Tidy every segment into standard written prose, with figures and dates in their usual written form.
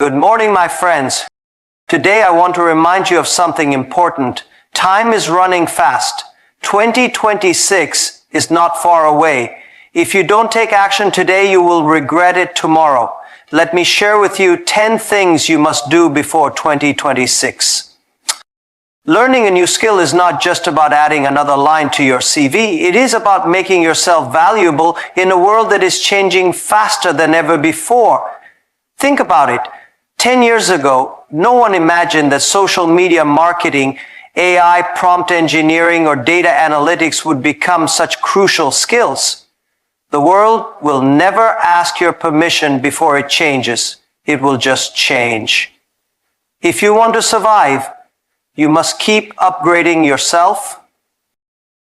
Good morning, my friends. Today I want to remind you of something important. Time is running fast. 2026 is not far away. If you don't take action today, you will regret it tomorrow. Let me share with you 10 things you must do before 2026. Learning a new skill is not just about adding another line to your CV. It is about making yourself valuable in a world that is changing faster than ever before. Think about it. 10 years ago, no one imagined that social media marketing, AI, prompt engineering, or data analytics would become such crucial skills. The world will never ask your permission before it changes. It will just change. If you want to survive, you must keep upgrading yourself.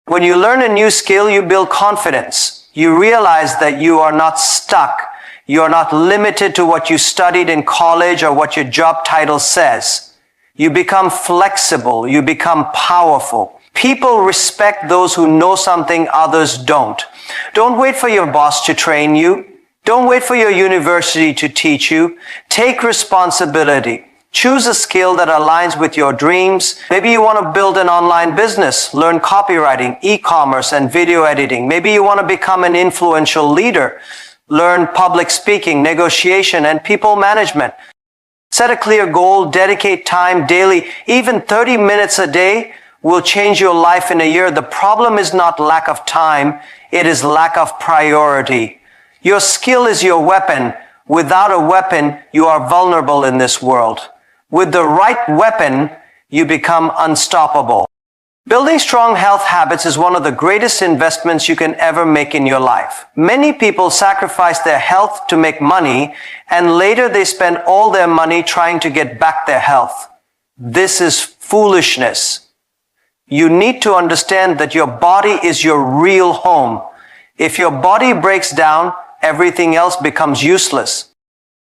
When you learn a new skill, you build confidence. You realize that you are not stuck. You are not limited to what you studied in college or what your job title says. You become flexible. You become powerful. People respect those who know something others don't. Don't wait for your boss to train you. Don't wait for your university to teach you. Take responsibility. Choose a skill that aligns with your dreams. Maybe you want to build an online business, learn copywriting, e-commerce, and video editing. Maybe you want to become an influential leader. Learn public speaking, negotiation, and people management. Set a clear goal, dedicate time daily. Even 30 minutes a day will change your life in a year. The problem is not lack of time, it is lack of priority. Your skill is your weapon. Without a weapon, you are vulnerable in this world. With the right weapon, you become unstoppable. Building strong health habits is one of the greatest investments you can ever make in your life. Many people sacrifice their health to make money, and later they spend all their money trying to get back their health. This is foolishness. You need to understand that your body is your real home. If your body breaks down, everything else becomes useless.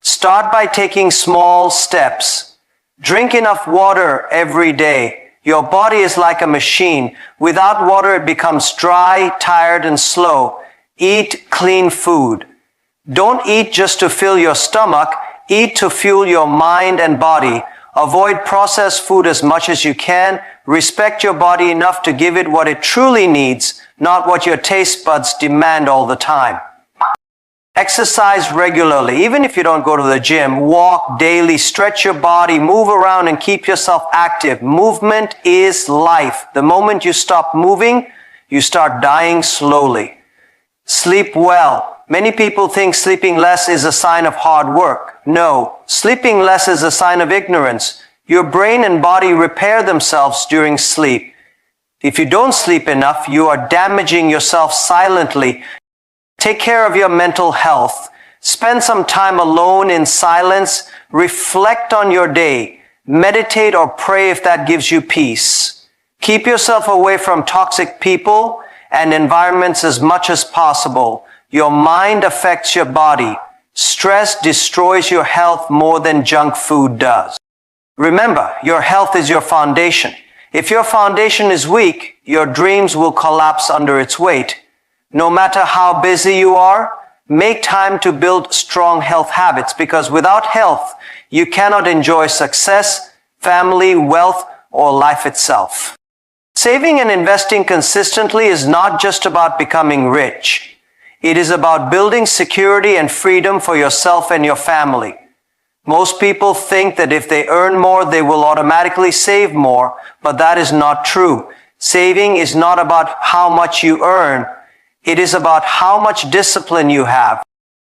Start by taking small steps. Drink enough water every day. Your body is like a machine. Without water, it becomes dry, tired, and slow. Eat clean food. Don't eat just to fill your stomach. Eat to fuel your mind and body. Avoid processed food as much as you can. Respect your body enough to give it what it truly needs, not what your taste buds demand all the time. Exercise regularly. Even if you don't go to the gym, walk daily, stretch your body, move around, and keep yourself active. Movement is life. The moment you stop moving, you start dying slowly. Sleep well. Many people think sleeping less is a sign of hard work. No, sleeping less is a sign of ignorance. Your brain and body repair themselves during sleep. If you don't sleep enough, you are damaging yourself silently. Take care of your mental health. Spend some time alone in silence. Reflect on your day. Meditate or pray if that gives you peace. Keep yourself away from toxic people and environments as much as possible. Your mind affects your body. Stress destroys your health more than junk food does. Remember, your health is your foundation. If your foundation is weak, your dreams will collapse under its weight. No matter how busy you are, make time to build strong health habits, because without health, you cannot enjoy success, family, wealth, or life itself. Saving and investing consistently is not just about becoming rich. It is about building security and freedom for yourself and your family. Most people think that if they earn more, they will automatically save more, but that is not true. Saving is not about how much you earn. It is about how much discipline you have.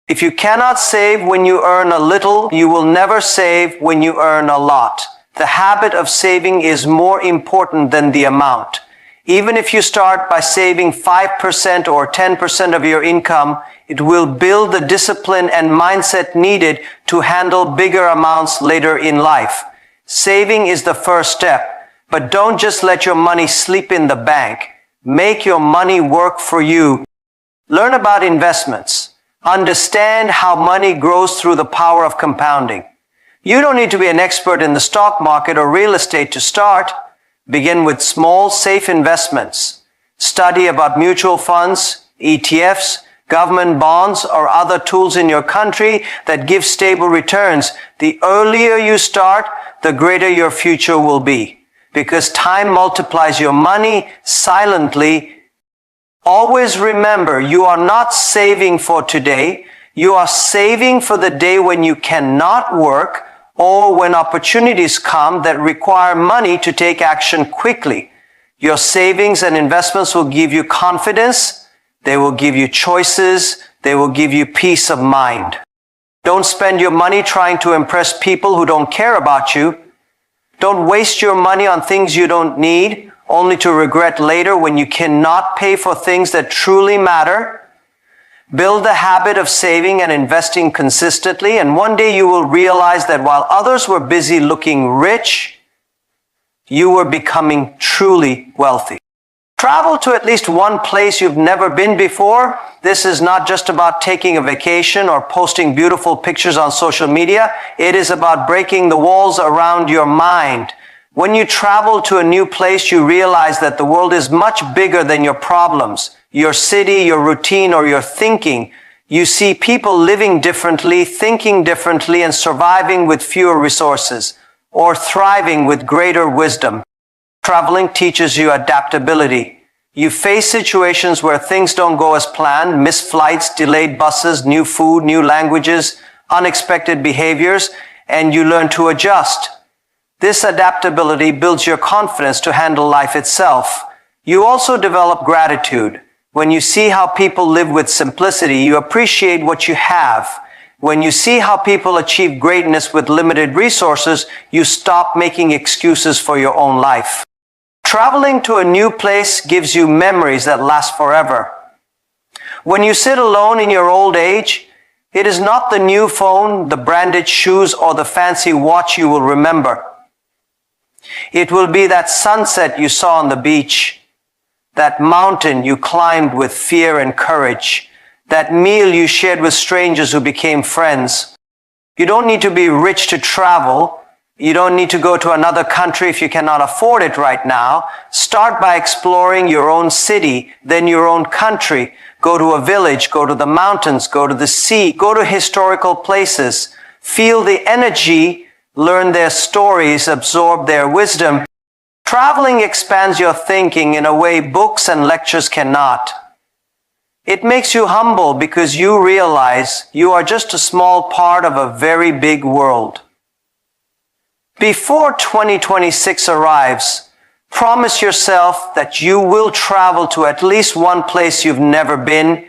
If you cannot save when you earn a little, you will never save when you earn a lot. The habit of saving is more important than the amount. Even if you start by saving 5% or 10% of your income, it will build the discipline and mindset needed to handle bigger amounts later in life. Saving is the first step, but don't just let your money sleep in the bank. Make your money work for you. Learn about investments. Understand how money grows through the power of compounding. You don't need to be an expert in the stock market or real estate to start. Begin with small, safe investments. Study about mutual funds, ETFs, government bonds, or other tools in your country that give stable returns. The earlier you start, the greater your future will be. Because time multiplies your money silently. Always remember, you are not saving for today. You are saving for the day when you cannot work or when opportunities come that require money to take action quickly. Your savings and investments will give you confidence. They will give you choices. They will give you peace of mind. Don't spend your money trying to impress people who don't care about you. Don't waste your money on things you don't need, only to regret later when you cannot pay for things that truly matter. Build the habit of saving and investing consistently, and one day you will realize that while others were busy looking rich, you were becoming truly wealthy. Travel to at least one place you've never been before. This is not just about taking a vacation or posting beautiful pictures on social media. It is about breaking the walls around your mind. When you travel to a new place, you realize that the world is much bigger than your problems, your city, your routine, or your thinking. You see people living differently, thinking differently, and surviving with fewer resources, or thriving with greater wisdom. Traveling teaches you adaptability. You face situations where things don't go as planned, missed flights, delayed buses, new food, new languages, unexpected behaviors, and you learn to adjust. This adaptability builds your confidence to handle life itself. You also develop gratitude. When you see how people live with simplicity, you appreciate what you have. When you see how people achieve greatness with limited resources, you stop making excuses for your own life. Traveling to a new place gives you memories that last forever. When you sit alone in your old age, it is not the new phone, the branded shoes, or the fancy watch you will remember. It will be that sunset you saw on the beach, that mountain you climbed with fear and courage, that meal you shared with strangers who became friends. You don't need to be rich to travel. You don't need to go to another country if you cannot afford it right now. Start by exploring your own city, then your own country. Go to a village, go to the mountains, go to the sea, go to historical places. Feel the energy, learn their stories, absorb their wisdom. Traveling expands your thinking in a way books and lectures cannot. It makes you humble because you realize you are just a small part of a very big world. Before 2026 arrives, promise yourself that you will travel to at least one place you've never been.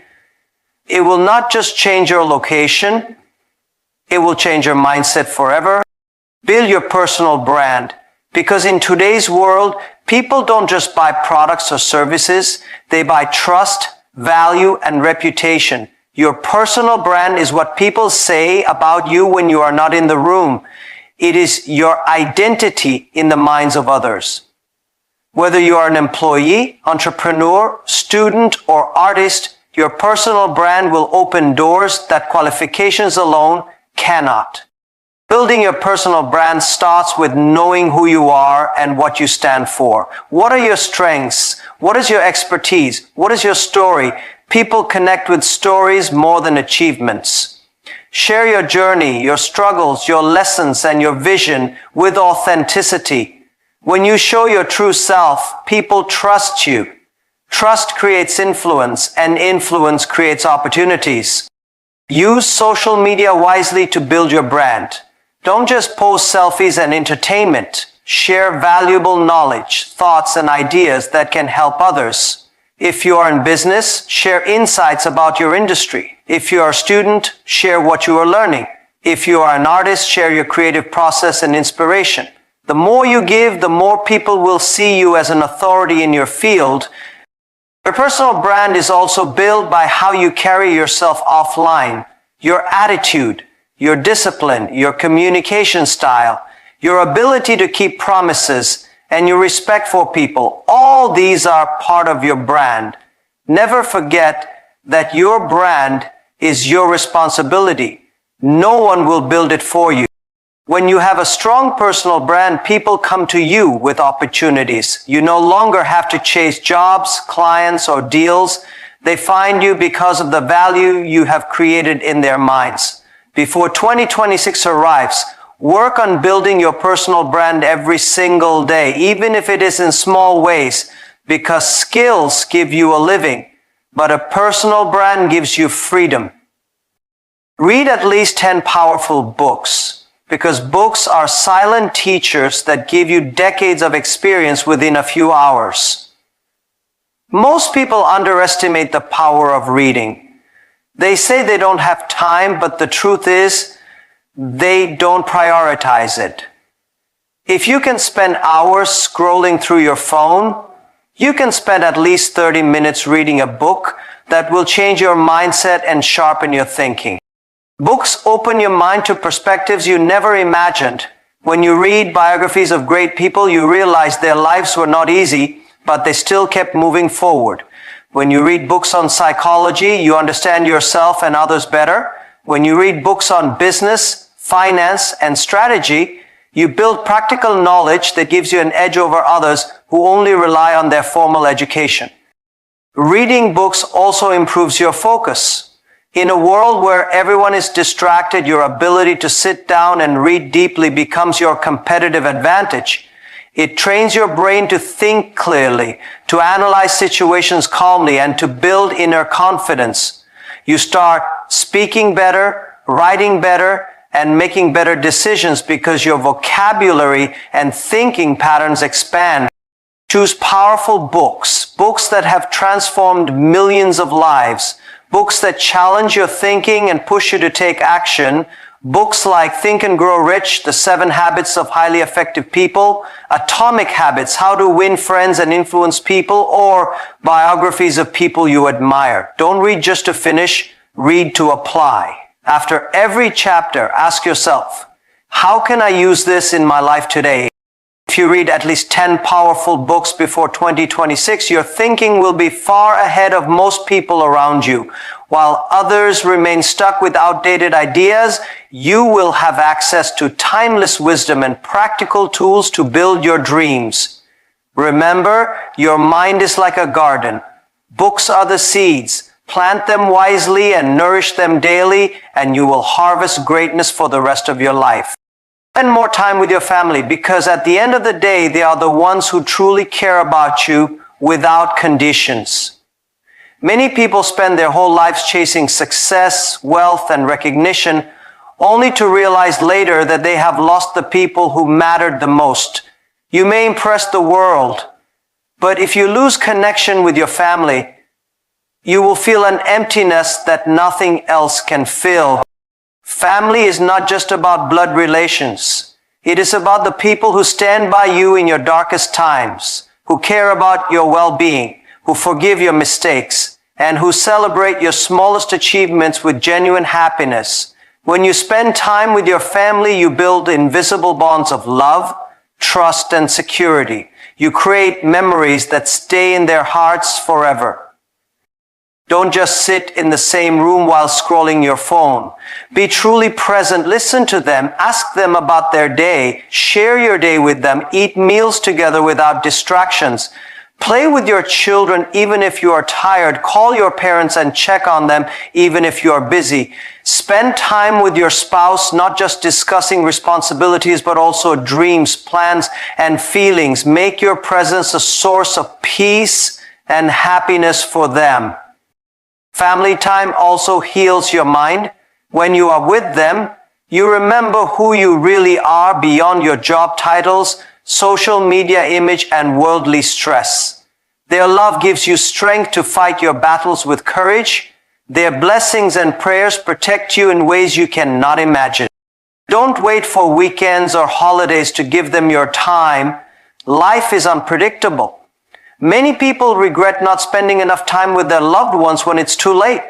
It will not just change your location. It will change your mindset forever. Build your personal brand. Because in today's world, people don't just buy products or services. They buy trust, value, and reputation. Your personal brand is what people say about you when you are not in the room. It is your identity in the minds of others. Whether you are an employee, entrepreneur, student, or artist, your personal brand will open doors that qualifications alone cannot. Building your personal brand starts with knowing who you are and what you stand for. What are your strengths? What is your expertise? What is your story? People connect with stories more than achievements. Share your journey, your struggles, your lessons, and your vision with authenticity. When you show your true self, people trust you. Trust creates influence, and influence creates opportunities. Use social media wisely to build your brand. Don't just post selfies and entertainment. Share valuable knowledge, thoughts, and ideas that can help others. If you are in business, share insights about your industry. If you are a student, share what you are learning. If you are an artist, share your creative process and inspiration. The more you give, the more people will see you as an authority in your field. Your personal brand is also built by how you carry yourself offline. Your attitude, your discipline, your communication style, your ability to keep promises, and your respect for people. All these are part of your brand. Never forget that your brand is your responsibility. No one will build it for you. When you have a strong personal brand, people come to you with opportunities. You no longer have to chase jobs, clients, or deals. They find you because of the value you have created in their minds. Before 2026 arrives, Work on building your personal brand every single day, even if it is in small ways, because skills give you a living, but a personal brand gives you freedom. Read at least 10 powerful books, because books are silent teachers that give you decades of experience within a few hours. Most people underestimate the power of reading. They say they don't have time, but the truth is, they don't prioritize it. If you can spend hours scrolling through your phone, you can spend at least 30 minutes reading a book that will change your mindset and sharpen your thinking. Books open your mind to perspectives you never imagined. When you read biographies of great people, you realize their lives were not easy, but they still kept moving forward. When you read books on psychology, you understand yourself and others better. When you read books on business, finance, and strategy, you build practical knowledge that gives you an edge over others who only rely on their formal education. Reading books also improves your focus. In a world where everyone is distracted, your ability to sit down and read deeply becomes your competitive advantage. It trains your brain to think clearly, to analyze situations calmly, and to build inner confidence. You start speaking better, writing better, and making better decisions because your vocabulary and thinking patterns expand. Choose powerful books, books that have transformed millions of lives, books that challenge your thinking and push you to take action, books like Think and Grow Rich, The 7 Habits of Highly Effective People, Atomic Habits, How to Win Friends and Influence People, or biographies of people you admire. Don't read just to finish, read to apply. After every chapter, ask yourself, how can I use this in my life today? If you read at least 10 powerful books before 2026, your thinking will be far ahead of most people around you. While others remain stuck with outdated ideas, you will have access to timeless wisdom and practical tools to build your dreams. Remember, your mind is like a garden. Books are the seeds. Plant them wisely and nourish them daily, and you will harvest greatness for the rest of your life. Spend more time with your family, because at the end of the day, they are the ones who truly care about you without conditions. Many people spend their whole lives chasing success, wealth, and recognition, only to realize later that they have lost the people who mattered the most. You may impress the world, but if you lose connection with your family, you will feel an emptiness that nothing else can fill. Family is not just about blood relations. It is about the people who stand by you in your darkest times, who care about your well-being, who forgive your mistakes, and who celebrate your smallest achievements with genuine happiness. When you spend time with your family, you build invisible bonds of love, trust, and security. You create memories that stay in their hearts forever. Don't just sit in the same room while scrolling your phone. Be truly present. Listen to them. Ask them about their day. Share your day with them. Eat meals together without distractions. Play with your children even if you are tired. Call your parents and check on them even if you are busy. Spend time with your spouse, not just discussing responsibilities, but also dreams, plans, and feelings. Make your presence a source of peace and happiness for them. Family time also heals your mind. When you are with them, you remember who you really are beyond your job titles, social media image, and worldly stress. Their love gives you strength to fight your battles with courage. Their blessings and prayers protect you in ways you cannot imagine. Don't wait for weekends or holidays to give them your time. Life is unpredictable. Many people regret not spending enough time with their loved ones when it's too late.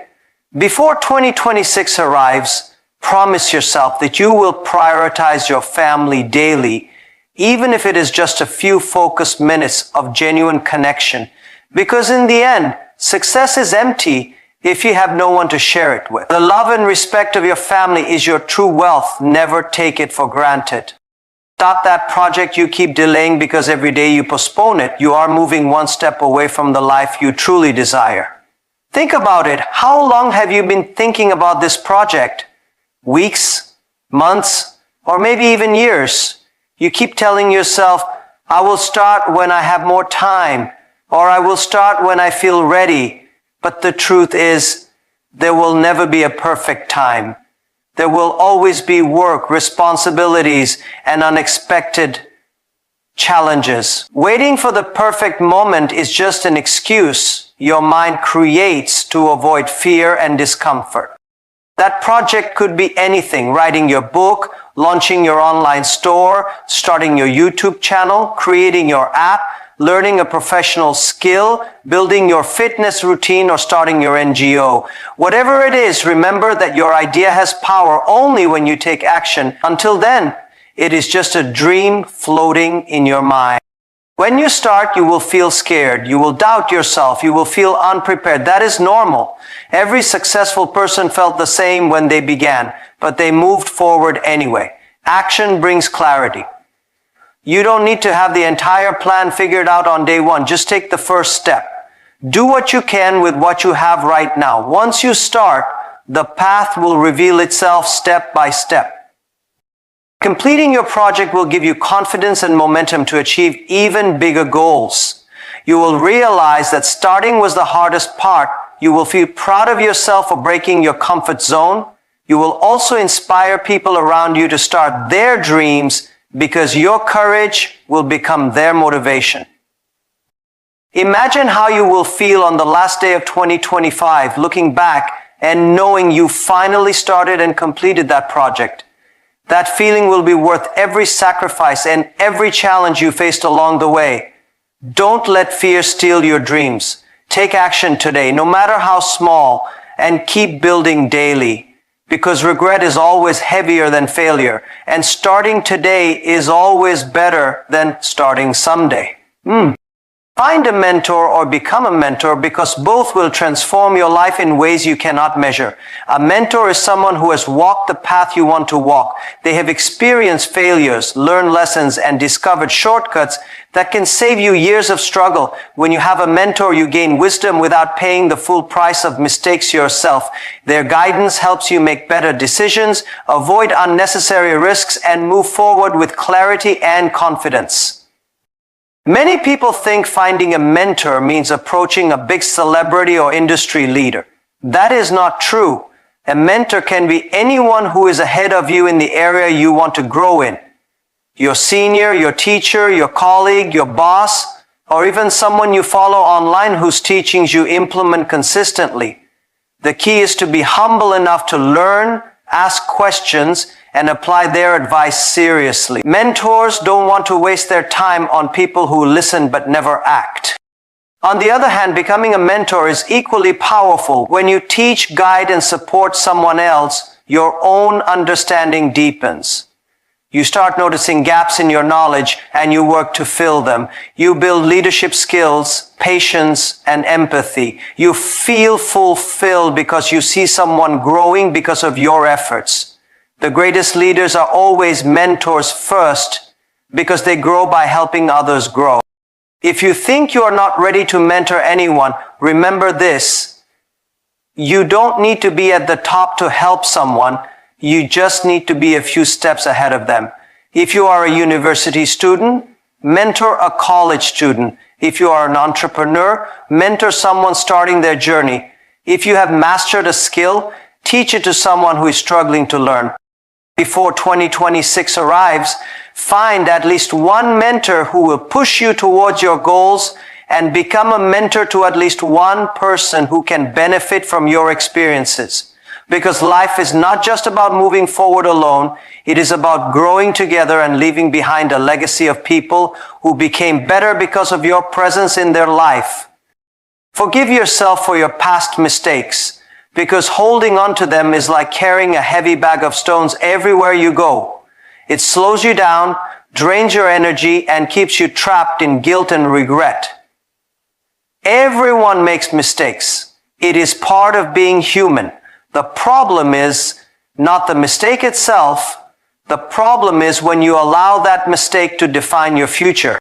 Before 2026 arrives, promise yourself that you will prioritize your family daily, even if it is just a few focused minutes of genuine connection. Because in the end, success is empty if you have no one to share it with. The love and respect of your family is your true wealth. Never take it for granted. Start that project you keep delaying because every day you postpone it, you are moving one step away from the life you truly desire. Think about it. How long have you been thinking about this project? Weeks? Months? or maybe even years. You keep telling yourself, I will start when I have more time, or I will start when I feel ready. But the truth is, there will never be a perfect time. There will always be work, responsibilities, and unexpected challenges. Waiting for the perfect moment is just an excuse your mind creates to avoid fear and discomfort. That project could be anything: writing your book, launching your online store, starting your YouTube channel, creating your app, learning a professional skill, building your fitness routine, or starting your NGO. Whatever it is, remember that your idea has power only when you take action. Until then, it is just a dream floating in your mind. When you start, you will feel scared. You will doubt yourself. You will feel unprepared. That is normal. Every successful person felt the same when they began, but they moved forward anyway. Action brings clarity. You don't need to have the entire plan figured out on day one. Just take the first step. Do what you can with what you have right now. Once you start, the path will reveal itself step by step. Completing your project will give you confidence and momentum to achieve even bigger goals. You will realize that starting was the hardest part. You will feel proud of yourself for breaking your comfort zone. You will also inspire people around you to start their dreams, because your courage will become their motivation. Imagine how you will feel on the last day of 2025, looking back and knowing you finally started and completed that project. That feeling will be worth every sacrifice and every challenge you faced along the way. Don't let fear steal your dreams. Take action today, no matter how small, and keep building daily. Because regret is always heavier than failure, and starting today is always better than starting someday. Find a mentor or become a mentor, because both will transform your life in ways you cannot measure. A mentor is someone who has walked the path you want to walk. They have experienced failures, learned lessons, and discovered shortcuts that can save you years of struggle. When you have a mentor, you gain wisdom without paying the full price of mistakes yourself. Their guidance helps you make better decisions, avoid unnecessary risks, and move forward with clarity and confidence. Many people think finding a mentor means approaching a big celebrity or industry leader. That is not true. A mentor can be anyone who is ahead of you in the area you want to grow in. Your senior, your teacher, your colleague, your boss, or even someone you follow online whose teachings you implement consistently. The key is to be humble enough to learn, ask questions, and apply their advice seriously. Mentors don't want to waste their time on people who listen but never act. On the other hand, becoming a mentor is equally powerful. When you teach, guide, and support someone else, your own understanding deepens. You start noticing gaps in your knowledge and you work to fill them. You build leadership skills, patience, and empathy. You feel fulfilled because you see someone growing because of your efforts. The greatest leaders are always mentors first, because they grow by helping others grow. If you think you are not ready to mentor anyone, remember this: you don't need to be at the top to help someone. You just need to be a few steps ahead of them. If you are a university student, mentor a college student. If you are an entrepreneur, mentor someone starting their journey. If you have mastered a skill, teach it to someone who is struggling to learn. Before 2026 arrives, find at least one mentor who will push you towards your goals, and become a mentor to at least one person who can benefit from your experiences. Because life is not just about moving forward alone. It is about growing together and leaving behind a legacy of people who became better because of your presence in their life. Forgive yourself for your past mistakes, because holding on to them is like carrying a heavy bag of stones everywhere you go. It slows you down, drains your energy, and keeps you trapped in guilt and regret. Everyone makes mistakes. It is part of being human. The problem is not the mistake itself. The problem is when you allow that mistake to define your future.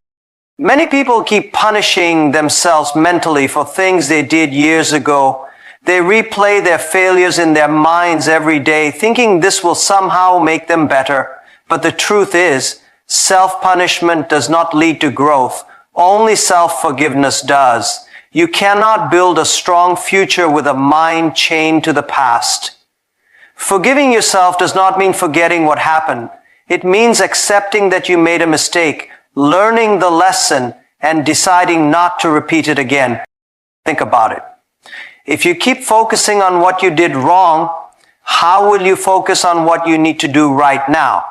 Many people keep punishing themselves mentally for things they did years ago. They replay their failures in their minds every day, thinking this will somehow make them better. But the truth is, self-punishment does not lead to growth. Only self-forgiveness does. You cannot build a strong future with a mind chained to the past. Forgiving yourself does not mean forgetting what happened. It means accepting that you made a mistake, learning the lesson, and deciding not to repeat it again. Think about it. If you keep focusing on what you did wrong, how will you focus on what you need to do right now?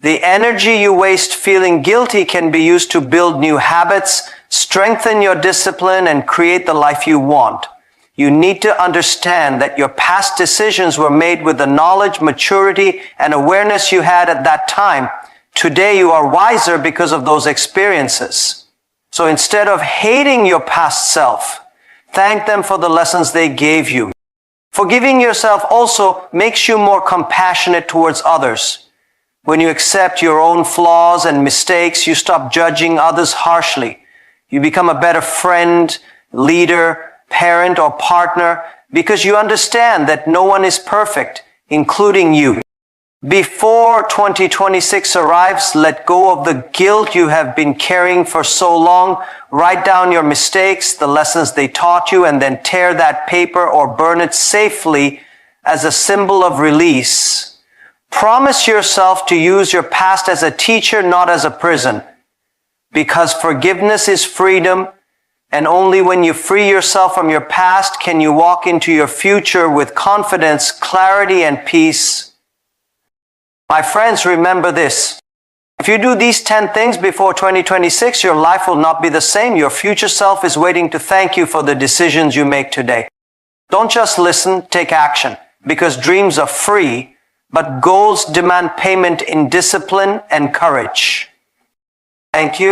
The energy you waste feeling guilty can be used to build new habits, strengthen your discipline, and create the life you want. You need to understand that your past decisions were made with the knowledge, maturity, and awareness you had at that time. Today you are wiser because of those experiences. So instead of hating your past self, thank them for the lessons they gave you. Forgiving yourself also makes you more compassionate towards others. When you accept your own flaws and mistakes, you stop judging others harshly. You become a better friend, leader, parent, or partner because you understand that no one is perfect, including you. Before 2026 arrives, let go of the guilt you have been carrying for so long. Write down your mistakes, the lessons they taught you, and then tear that paper or burn it safely as a symbol of release. Promise yourself to use your past as a teacher, not as a prison. Because forgiveness is freedom, and only when you free yourself from your past can you walk into your future with confidence, clarity, and peace. My friends, remember this. If you do these 10 things before 2026, your life will not be the same. Your future self is waiting to thank you for the decisions you make today. Don't just listen, take action. Because dreams are free, but goals demand payment in discipline and courage. Thank you.